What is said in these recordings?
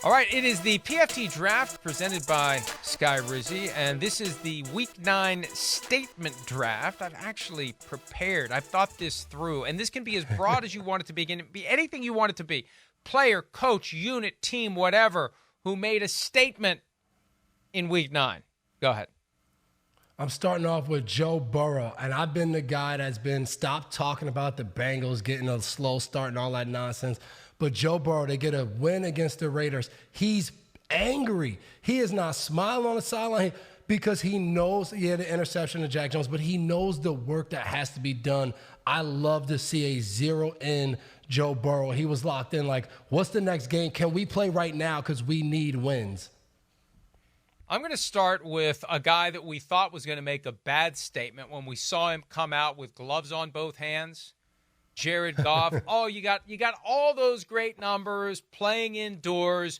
All right, it is the PFT Draft presented by Sky Rizzi, and this is the Week 9 Statement Draft. I've actually prepared. I've thought this through, and this can be as broad as you want it to be. It can be anything you want it to be. Player, coach, unit, team, whatever, who made a statement in Week 9. Go ahead. I'm starting off with Joe Burrow, and I've been the guy that's been stopped talking about the Bengals getting a slow start and all that nonsense. But Joe Burrow, they get a win against the Raiders. He's angry. He is not smiling on the sideline because he knows he had an interception to Jack Jones, but he knows the work that has to be done. I love to see a zero-in Joe Burrow. He was locked in like, what's the next game? Can we play right now because we need wins? I'm going to start with a guy that we thought was going to make a bad statement when we saw him come out with gloves on both hands. Jared Goff. Oh, you got all those great numbers playing indoors,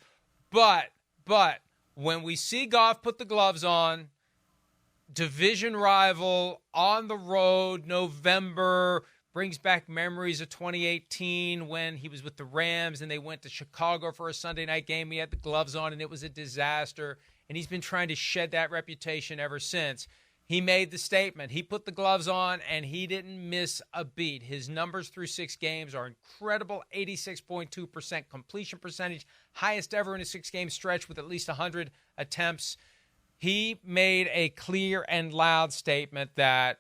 but when we see Goff put the gloves on, division rival on the road, November, brings back memories of 2018 when he was with the Rams and they went to Chicago for a Sunday night game. He had the gloves on and it was a disaster, and he's been trying to shed that reputation ever since. He made the statement. He put the gloves on, and he didn't miss a beat. His numbers through 6 games are incredible, 86.2% completion percentage, highest ever in a 6-game stretch with at least 100 attempts. He made a clear and loud statement that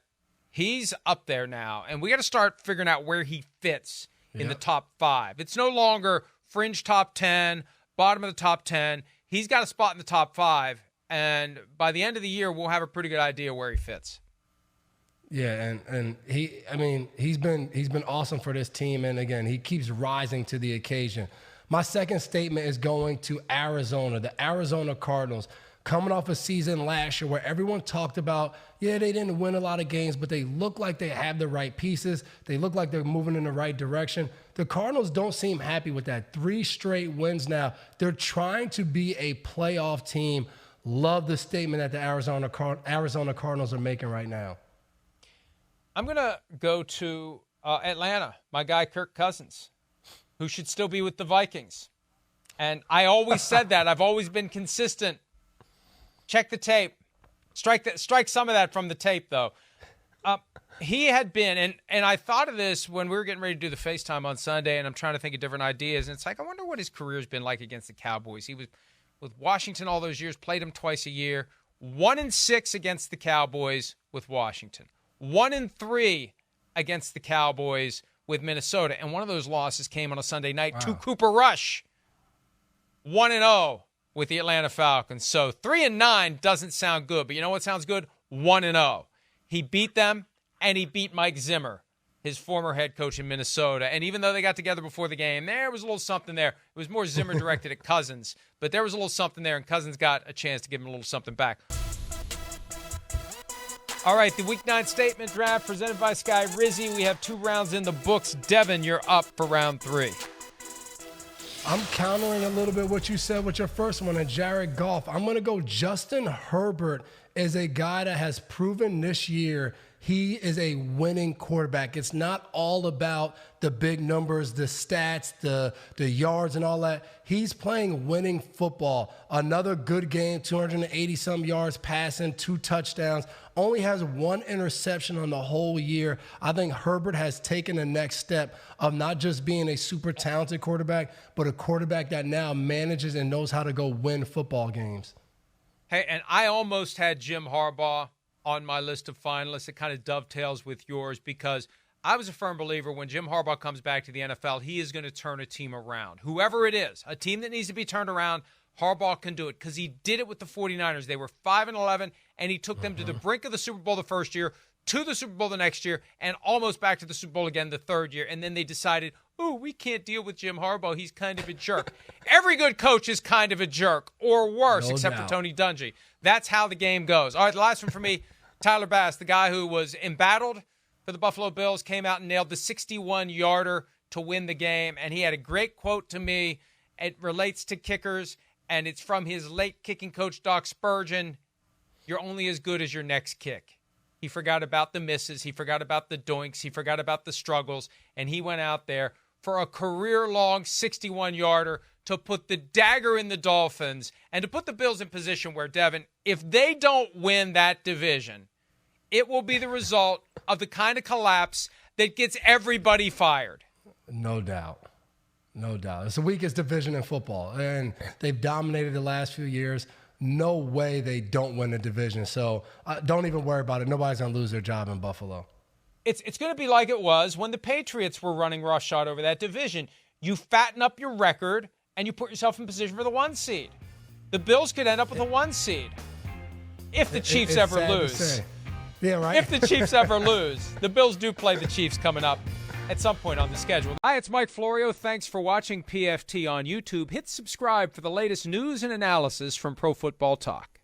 he's up there now, and we got to start figuring out where he fits in the top 5. It's no longer fringe top 10, bottom of the top 10. He's got a spot in the top 5. And by the end of the year, we'll have a pretty good idea where he fits. Yeah, and he's been awesome for this team, and again, he keeps rising to the occasion. My second statement is going to Arizona, the Arizona Cardinals, coming off a season last year where everyone talked about, they didn't win a lot of games, but they look like they have the right pieces. They look like they're moving in the right direction. The Cardinals don't seem happy with that. 3 straight wins now. They're trying to be a playoff team. Love the statement that the Arizona Cardinals are making right now. I'm going to go to Atlanta, my guy Kirk Cousins, who should still be with the Vikings. And I always said that. I've always been consistent. Check the tape. Strike some of that from the tape, though. He had been, and I thought of this when we were getting ready to do the FaceTime on Sunday, and I'm trying to think of different ideas. And it's like, I wonder what his career's been like against the Cowboys. He was with Washington all those years, played him twice a year. 1-6 against the Cowboys with Washington. 1-3 against the Cowboys with Minnesota. And one of those losses came on a Sunday night to Cooper Rush. 1-0 with the Atlanta Falcons. So 3-9 doesn't sound good, but you know what sounds good? 1-0. He beat them, and he beat Mike Zimmer, his former head coach in Minnesota. And even though they got together before the game, there was a little something there. It was more Zimmer directed at Cousins, but there was a little something there, and Cousins got a chance to give him a little something back. All right, the Week 9 Statement Draft presented by Sky Rizzi. We have 2 rounds in the books. Devin, you're up for round 3. I'm countering a little bit what you said with your first one, and Jared Goff. I'm going to go Justin Herbert is a guy that has proven this year he is a winning quarterback. It's not all about the big numbers, the stats, the yards and all that. He's playing winning football. Another good game, 280-some yards passing, 2 touchdowns. Only has 1 interception on the whole year. I think Herbert has taken the next step of not just being a super talented quarterback, but a quarterback that now manages and knows how to go win football games. Hey, and I almost had Jim Harbaugh on my list of finalists. It kind of dovetails with yours because I was a firm believer when Jim Harbaugh comes back to the NFL, he is going to turn a team around. Whoever it is, a team that needs to be turned around, Harbaugh can do it because he did it with the 49ers. They were 5-11, and he took them to the brink of the Super Bowl the first year, to the Super Bowl the next year, and almost back to the Super Bowl again the third year. And then they decided, we can't deal with Jim Harbaugh. He's kind of a jerk. Every good coach is kind of a jerk, or worse, except for Tony Dungy. That's how the game goes. All right, the last one for me, Tyler Bass, the guy who was embattled for the Buffalo Bills, came out and nailed the 61-yarder to win the game. And he had a great quote to me. It relates to kickers, and it's from his late kicking coach, Doc Spurgeon. You're only as good as your next kick. He forgot about the misses. He forgot about the doinks. He forgot about the struggles. And he went out there for a career-long 61-yarder to put the dagger in the Dolphins and to put the Bills in position where, Devin, if they don't win that division, it will be the result of the kind of collapse that gets everybody fired. No doubt. No doubt. It's the weakest division in football, and they've dominated the last few years. No way they don't win the division. So don't even worry about it. Nobody's going to lose their job in Buffalo. It's going to be like it was when the Patriots were running roughshod over that division. You fatten up your record, and you put yourself in position for the 1 seed. The Bills could end up with a 1 seed if the Chiefs ever lose. Yeah, right. If the Chiefs ever lose. The Bills do play the Chiefs coming up at some point on the schedule. Hi, it's Mike Florio. Thanks for watching PFT on YouTube. Hit subscribe for the latest news and analysis from Pro Football Talk.